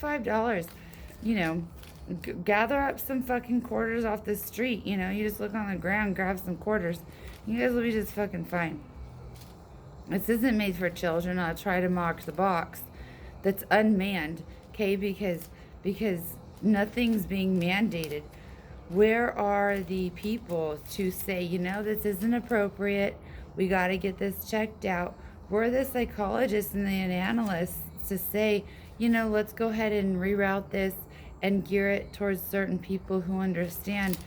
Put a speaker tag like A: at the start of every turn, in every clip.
A: $5, you know, gather up some fucking quarters off the street. You just look on the ground, grab some quarters. You guys will be just fucking fine. This isn't made for children. I'll try to mock the box that's unmanned, okay? Because nothing's being mandated. Where are the people to say, this isn't appropriate? We got to get this checked out. Where are the psychologists and the analysts to say, let's go ahead and reroute this and gear it towards certain people who understand,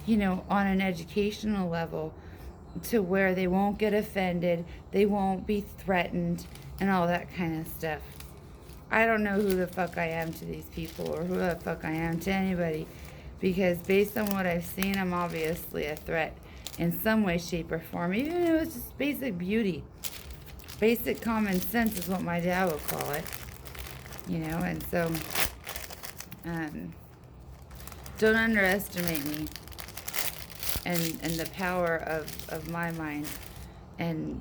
A: on an educational level, to where they won't get offended, they won't be threatened, and all that kind of stuff. I don't know who the fuck I am to these people or who the fuck I am to anybody, because based on what I've seen, I'm obviously a threat in some way, shape, or form. Even if it's just basic beauty. Basic common sense is what my dad would call it. And so don't underestimate me and the power of my mind and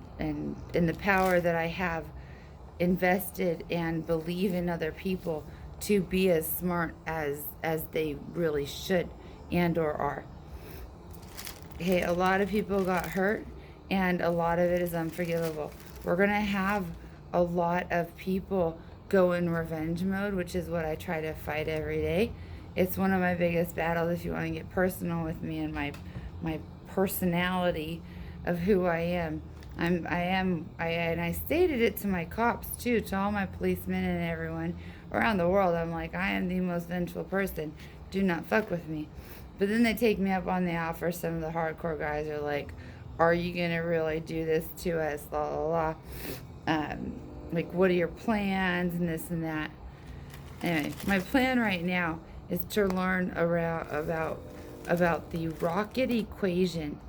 A: the power that I have invested and believe in other people to be as smart as they really should and or are. Okay, a lot of people got hurt and a lot of it is unforgivable. We're going to have a lot of people go in revenge mode, which is what I try to fight every day. It's one of my biggest battles if you want to get personal with me and my personality of who I am. And I stated it to my cops too, to all my policemen and everyone around the world. I'm like, I am the most vengeful person. Do not fuck with me. But then they take me up on the offer. Some of the hardcore guys are like, are you gonna really do this to us? La la la. Like, what are your plans and this and that? Anyway, my plan right now is to learn about the rocket equation.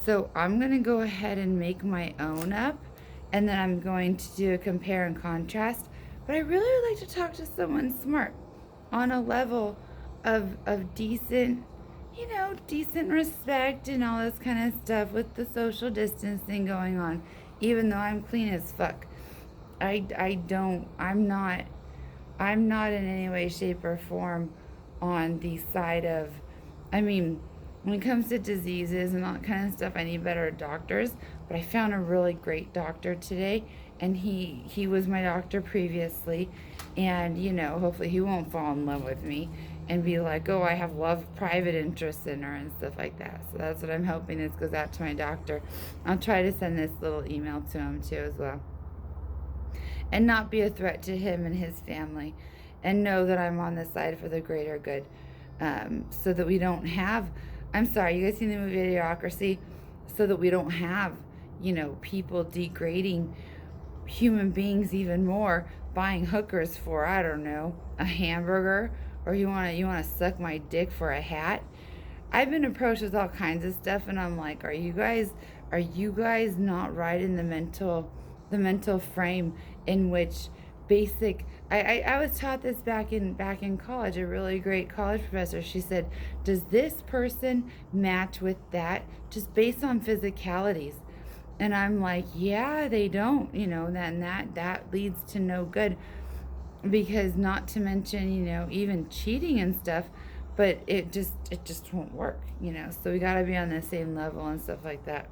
A: So I'm going to go ahead and make my own up, and then I'm going to do a compare and contrast. But I really would like to talk to someone smart on a level of decent, decent respect and all this kind of stuff with the social distancing going on, even though I'm clean as fuck. I'm not in any way, shape, or form on the side of, when it comes to diseases and all that kind of stuff, I need better doctors. But I found a really great doctor today, and he was my doctor previously, and hopefully he won't fall in love with me and be like, oh, I have private interests in her and stuff like that. So that's what I'm hoping this goes out to my doctor. I'll try to send this little email to him too as well, and not be a threat to him and his family, and know that I'm on the side for the greater good, so that we don't have, I'm sorry, you guys seen the movie Idiocracy? So that we don't have, people degrading human beings even more, buying hookers for, I don't know, a hamburger, or you want to suck my dick for a hat. I've been approached with all kinds of stuff, and I'm like, are you guys not right in the mental frame in which basic, I was taught this back in college. A really great college professor, she said, does this person match with that just based on physicalities? And I'm like, yeah, they don't, then that leads to no good, because not to mention, even cheating and stuff, but it just won't work, so we got to be on the same level and stuff like that.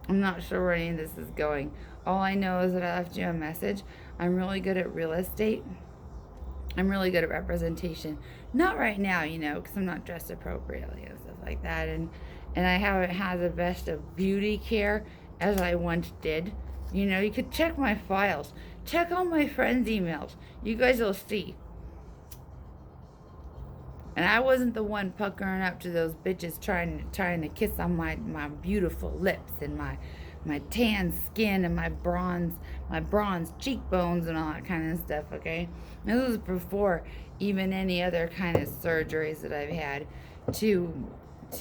A: I'm not sure where any of this is going. All I know is that I left you a message. I'm really good at real estate. I'm really good at representation. Not right now, because I'm not dressed appropriately and stuff like that. And I haven't had the best of beauty care as I once did. You could check my files. Check all my friends' emails. You guys will see. And I wasn't the one puckering up to those bitches trying to kiss on my beautiful lips and my tan skin and my bronze cheekbones and all that kind of stuff, okay? This was before even any other kind of surgeries that I've had to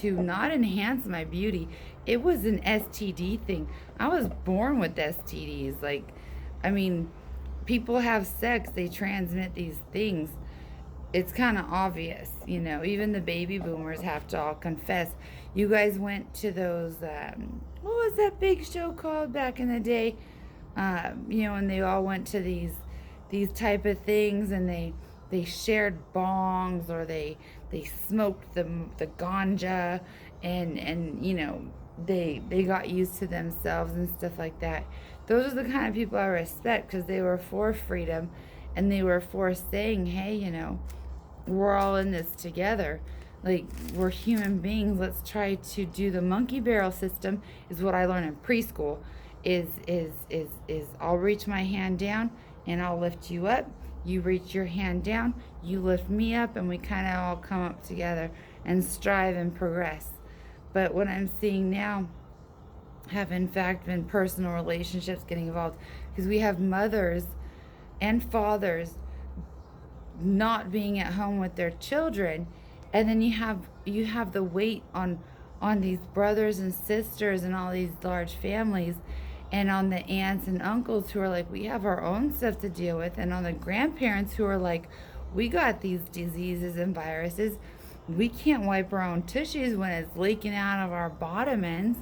A: not enhance my beauty. It was an STD thing. I was born with STDs. People have sex, they transmit these things. It's kind of obvious, even the baby boomers have to all confess. You guys went to those, what was that big show called back in the day? And they all went to these type of things, and they they shared bongs, or they smoked the ganja, and they got used to themselves and stuff like that. Those are the kind of people I respect, because they were for freedom, and they were for saying, hey, we're all in this together. Like, we're human beings. Let's try to do the monkey barrel system, is what I learned in preschool. Is I'll reach my hand down and I'll lift you up. You reach your hand down, you lift me up, and we kind of all come up together and strive and progress. But what I'm seeing now have in fact been personal relationships getting involved, because we have mothers and fathers not being at home with their children, and then you have the weight on these brothers and sisters and all these large families, and on the aunts and uncles who are like, we have our own stuff to deal with, and on the grandparents who are like, we got these diseases and viruses, we can't wipe our own tushies when it's leaking out of our bottom ends,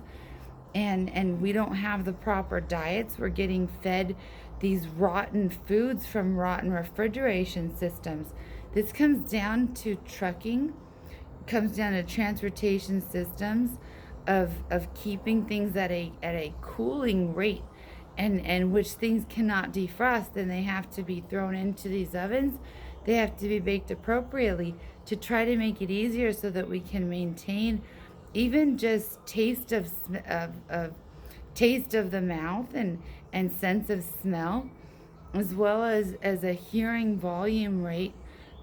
A: and we don't have the proper diets. We're getting fed these rotten foods from rotten refrigeration systems. This comes down to trucking, comes down to transportation systems of keeping things at a cooling rate, and which things cannot defrost, and they have to be thrown into these ovens. They have to be baked appropriately to try to make it easier, so that we can maintain even just taste of the mouth, and sense of smell, as well as a hearing volume rate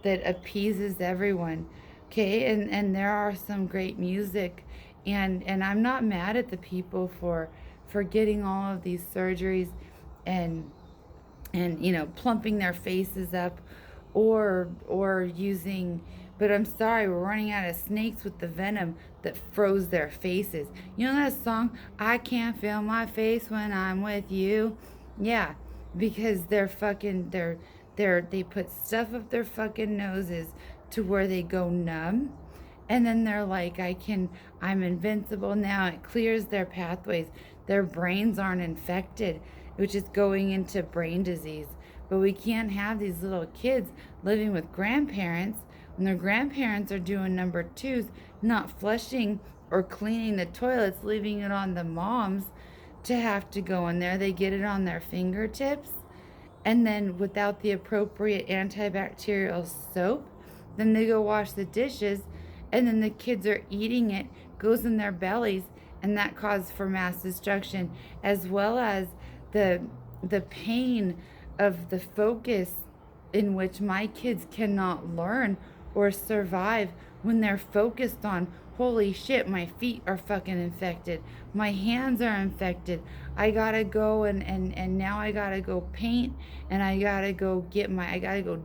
A: that appeases everyone. Okay, and there are some great music, and I'm not mad at the people for getting all of these surgeries, and plumping their faces up, or using, but I'm sorry, we're running out of snakes with the venom that froze their faces. You know that song, I can't feel my face when I'm with you? Yeah, because they put stuff up their fucking noses to where they go numb, and then they're like, I'm invincible now. It clears their pathways. Their brains aren't infected, which is going into brain disease. But we can't have these little kids living with grandparents when their grandparents are doing number twos, not flushing or cleaning the toilets, leaving it on the moms to have to go in there. They get it on their fingertips, and then without the appropriate antibacterial soap, then they go wash the dishes, and then the kids are eating it, goes in their bellies, and that causes for mass destruction, as well as the the pain of the focus in which my kids cannot learn or survive when they're focused on, holy shit, my feet are fucking infected, my hands are infected, I gotta go, and now I gotta go paint, and I gotta go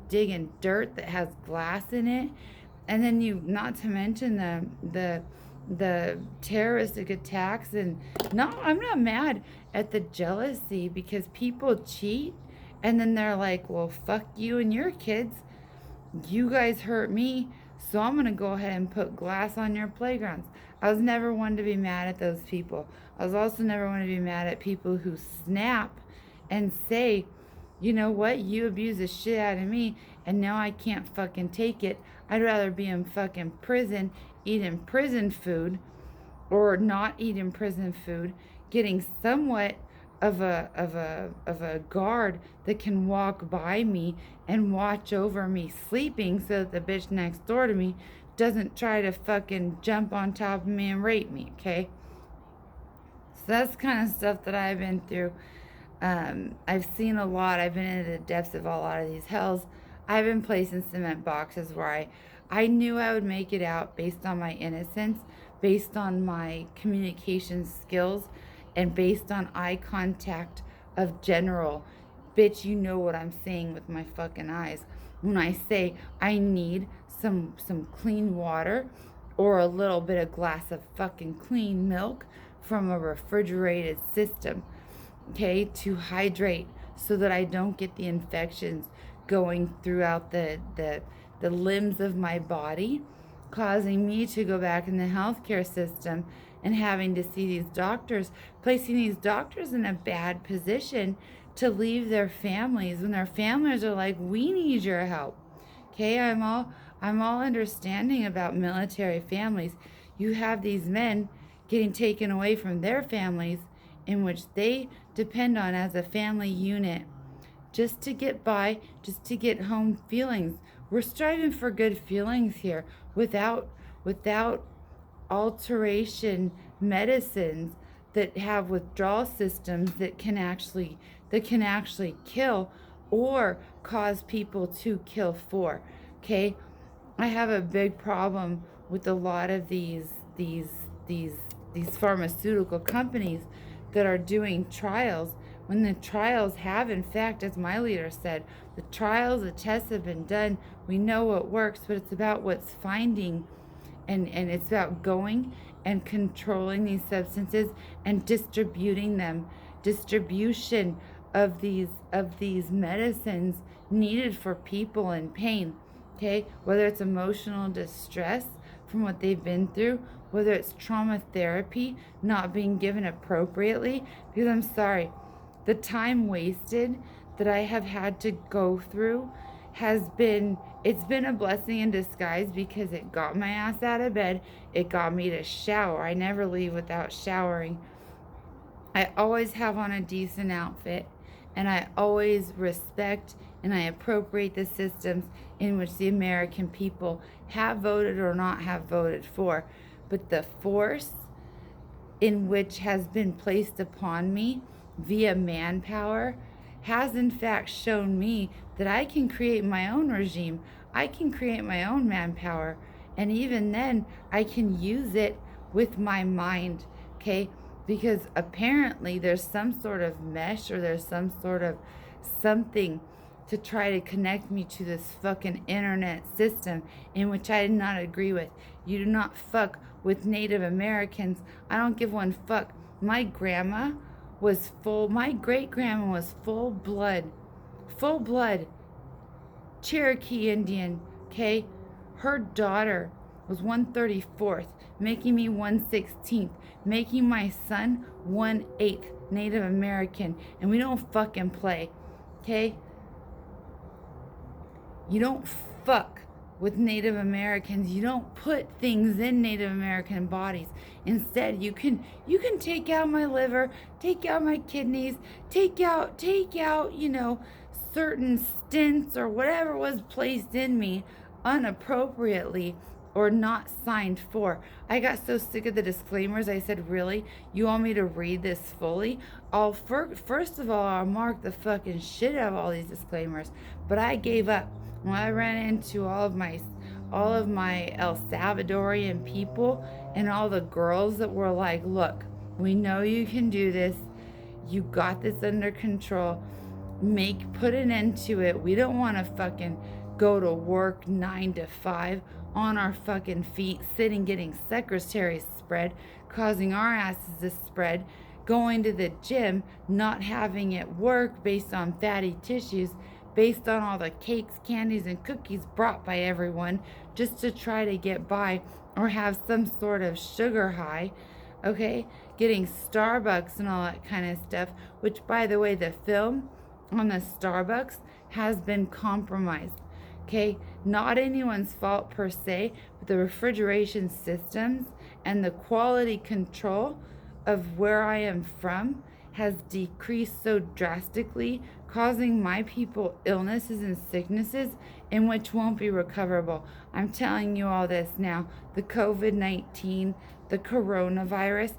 A: dig in dirt that has glass in it. And then, not to mention the terroristic attacks. And no, I'm not mad at the jealousy, because people cheat, and then they're like, well, fuck you and your kids, you guys hurt me, so I'm going to go ahead and put glass on your playgrounds. I was never one to be mad at those people. I was also never one to be mad at people who snap and say, you know what, you abuse the shit out of me, and now I can't fucking take it. I'd rather be in fucking prison, eating prison food, or not eating prison food, getting somewhat of a guard that can walk by me and watch over me sleeping, so that the bitch next door to me doesn't try to fucking jump on top of me and rape me, okay? So that's kind of stuff that I've been through. I've seen a lot. I've been into the depths of a lot of these hells. I've been placed in cement boxes where I knew I would make it out based on my innocence, based on my communication skills, and based on eye contact of general. Bitch, you know what I'm saying with my fucking eyes. When I say I need some clean water, or a little bit of glass of fucking clean milk from a refrigerated system, okay, to hydrate, so that I don't get the infections going throughout the limbs of my body, causing me to go back in the healthcare system and having to see these doctors, placing these doctors in a bad position to leave their families when their families are like, we need your help. Okay, I'm all understanding about military families. You have these men getting taken away from their families in which they depend on as a family unit just to get by, just to get home feelings. We're striving for good feelings here without alteration medicines that have withdrawal systems that can actually kill or cause people to kill for. Okay? I have a big problem with a lot of these these these pharmaceutical companies that are doing trials when the trials have, in fact, as my leader said, the tests have been done. We know what works, but it's about what's finding, and it's about going and controlling these substances and distributing them. Distribution of these medicines needed for people in pain. Okay, whether it's emotional distress from what they've been through, whether it's trauma therapy not being given appropriately, because I'm sorry, the time wasted that I have had to go through it's been a blessing in disguise because it got my ass out of bed. It got me to shower. I never leave without showering. I always have on a decent outfit, and I always respect and I appropriate the systems in which the American people have voted or not have voted for. But the force in which has been placed upon me via manpower has in fact shown me that I can create my own regime. I can create my own manpower. And even then, I can use it with my mind. Okay? Because apparently there's some sort of mesh or there's some sort of something to try to connect me to this fucking internet system in which I did not agree with. You do not fuck with Native Americans. I don't give one fuck. My great grandma was full blood Cherokee Indian, okay? Her daughter was 134th, making me 116th, making my son 1/8 Native American, and we don't fucking play, okay? You don't fuck with Native Americans. You don't put things in Native American bodies. Instead, you can take out my liver, take out my kidneys, take out certain stints or whatever was placed in me unappropriately or not signed for. I got so sick of the disclaimers. I said, really? You want me to read this fully? First of all, I'll mark the fucking shit out of all these disclaimers. But I gave up when I ran into all of my El Salvadorian people and all the girls that were like, look, we know you can do this. You got this under control. Put an end to it. We don't want to fucking go to work 9 to 5 on our fucking feet, sitting getting secretaries spread, causing our asses to spread, going to the gym, not having it work based on fatty tissues, based on all the cakes, candies, and cookies brought by everyone just to try to get by or have some sort of sugar high, okay? Getting Starbucks and all that kind of stuff, which, by the way, the film on the Starbucks has been compromised, okay? Not anyone's fault per se, but the refrigeration systems and the quality control of where I am from has decreased so drastically, causing my people illnesses and sicknesses in which won't be recoverable. I'm telling you all this now. The COVID-19, the coronavirus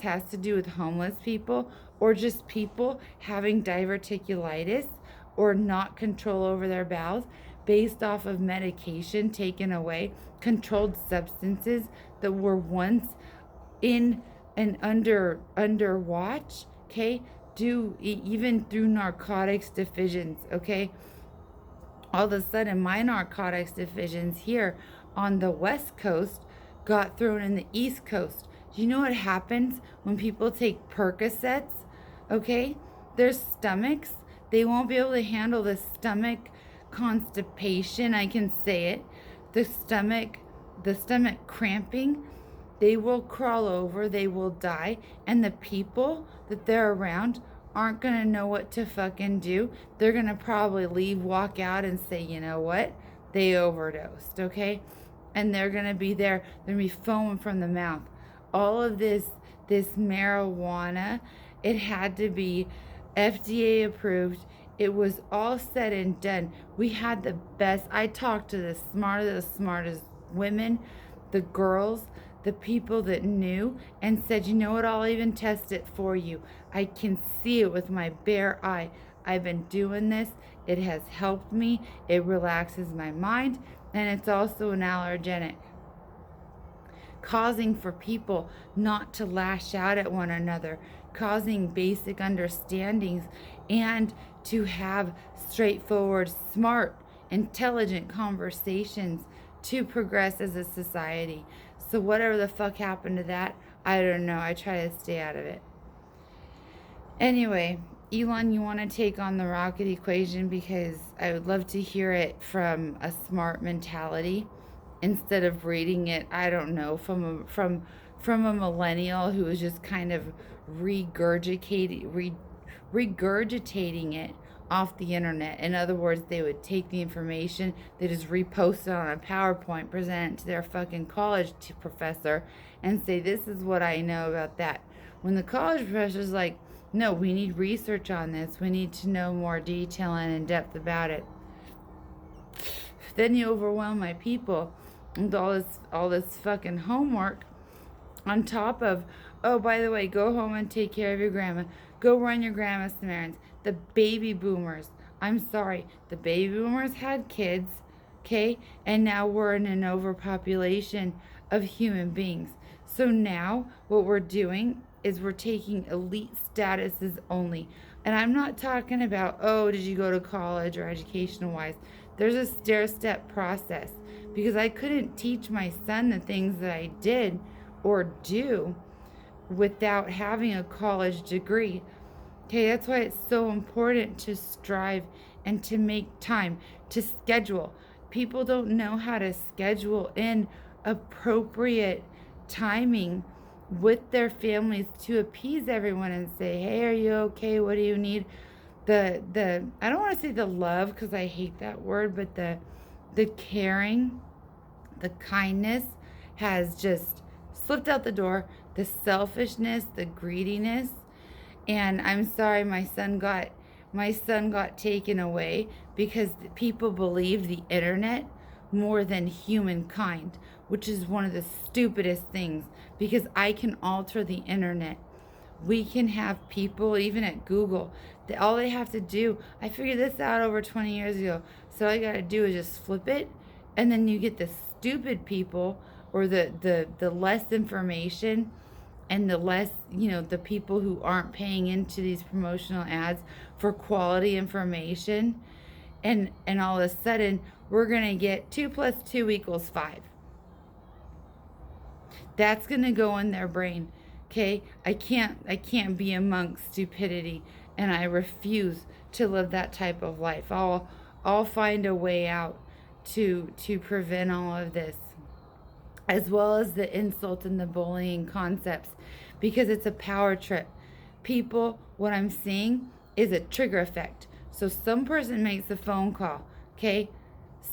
A: has to do with homeless people or just people having diverticulitis or not control over their bowels based off of medication taken away, controlled substances that were once in and under watch, okay, even through narcotics divisions, okay. All of a sudden my narcotics divisions here on the West Coast got thrown in the East Coast. Do you know what happens when people take Percocets? Okay, their stomachs, they won't be able to handle the stomach constipation, I can say it, the stomach cramping. They will crawl over, they will die, and the people that they're around aren't going to know what to fucking do. They're going to probably leave, walk out, and say, you know what? They overdosed, okay? And they're going to be there. They're going to be foaming from the mouth. All of this marijuana, it had to be FDA approved. It was all said and done. We had the best. I talked to the smartest women, the girls, the people that knew, and said, you know what, I'll even test it for you. I can see it with my bare eye. I've been doing this. It has helped me. It relaxes my mind, and it's also an allergenic, causing for people not to lash out at one another, causing basic understandings, and to have straightforward, smart, intelligent conversations to progress as a society. So, whatever the fuck happened to that, I don't know. I try to stay out of it. Anyway, Elon, you want to take on the rocket equation because I would love to hear it from a smart mentality instead of reading it, I don't know, from a millennial who is just kind of regurgitating it off the internet. In other words, they would take the information, they just repost it on a PowerPoint, present it to their fucking college professor, and say, this is what I know about that. When the college professor's like, no, we need research on this, we need to know more detail and in depth about it. Then you overwhelm my people with all this fucking homework on top of, oh, by the way, go home and take care of your grandma. Go run your grandma's errands. The baby boomers. I'm sorry. The baby boomers had kids, okay? And now we're in an overpopulation of human beings. So now what we're doing is we're taking elite statuses only. And I'm not talking about, oh, did you go to college or educational wise. There's a stair-step process because I couldn't teach my son the things that I did or do without having a college degree. Okay, that's why it's so important to strive and to make time, to schedule. People don't know how to schedule in appropriate timing with their families to appease everyone and say, hey, are you okay? What do you need? The I don't want to say the love because I hate that word, but the caring, the kindness has just slipped out the door. The selfishness, the greediness, and I'm sorry my son got taken away because people believe the internet more than humankind, which is one of the stupidest things because I can alter the internet. We can have people, even at Google, all they have to do, I figured this out over 20 years ago. So all you got to do is just flip it, and then you get the stupid people or the less information and the less, the people who aren't paying into these promotional ads for quality information. And all of a sudden, we're going to get 2 plus 2 equals 5. That's going to go in their brain. Okay? I can't be amongst stupidity, and I refuse to live that type of life. I'll find a way out to prevent all of this, as well as the insult and the bullying concepts, because it's a power trip. People, what I'm seeing is a trigger effect. So some person makes a phone call, okay?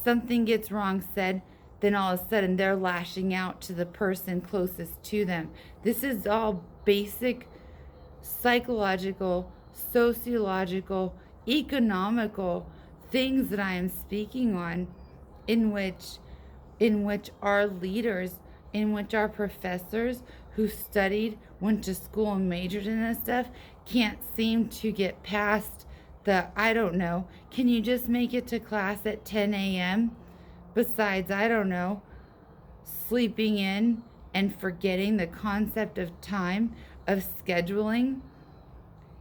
A: Something gets wrong said, then all of a sudden they're lashing out to the person closest to them. This is all basic psychological, sociological, economical things that I am speaking on, in which our leaders, in which our professors who studied, went to school and majored in this stuff, can't seem to get past the, I don't know, can you just make it to class at 10 a.m.? Besides, I don't know, sleeping in and forgetting the concept of time, of scheduling,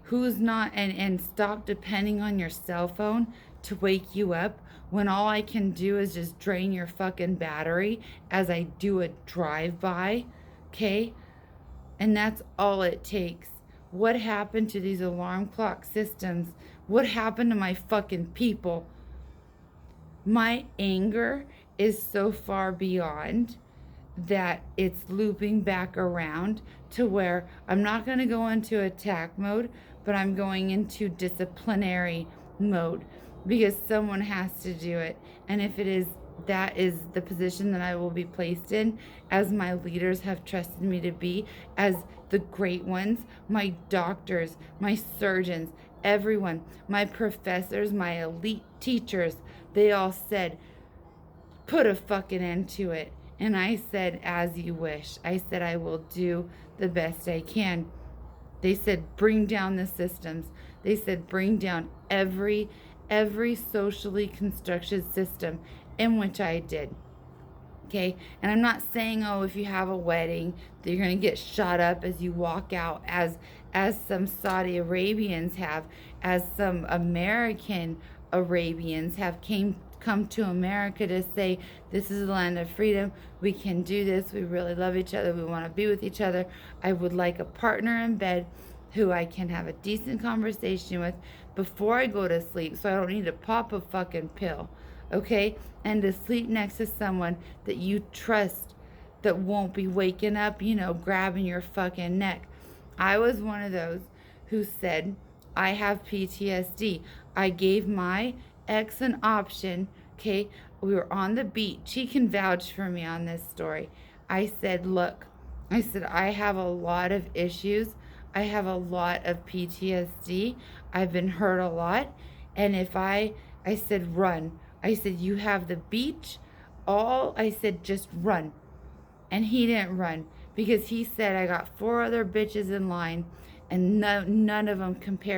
A: who's not, and stop depending on your cell phone to wake you up when all I can do is just drain your fucking battery as I do a drive-by, okay? And that's all it takes. What happened to these alarm clock systems? What happened to my fucking people? My anger is so far beyond that it's looping back around to where I'm not going to go into attack mode, but I'm going into disciplinary mode because someone has to do it. And if it is, that is the position that I will be placed in, as my leaders have trusted me to be, as the great ones, my doctors, my surgeons, everyone, my professors, my elite teachers, they all said, put a fucking end to it. And I said, as you wish. I said, I will do the best I can. They said, bring down the systems. They said, bring down every socially constructed system, in which I did. Okay, and I'm not saying, oh, if you have a wedding that you're gonna get shot up as you walk out, as some Saudi Arabians have, as some American Arabians have come to America to say, this is the land of freedom, we can do this, we really love each other, we want to be with each other, I would like a partner in bed who I can have a decent conversation with before I go to sleep, so I don't need to pop a fucking pill, okay? And to sleep next to someone that you trust, that won't be waking up, grabbing your fucking neck. I was one of those who said, I have PTSD. I gave my ex an option, okay? We were on the beach. He can vouch for me on this story. I said, look, I have a lot of issues. I have a lot of PTSD. I've been hurt a lot. And I said, run. I said, you have the beach. I said, just run. And he didn't run because he said, I got 4 other bitches in line and none of them compared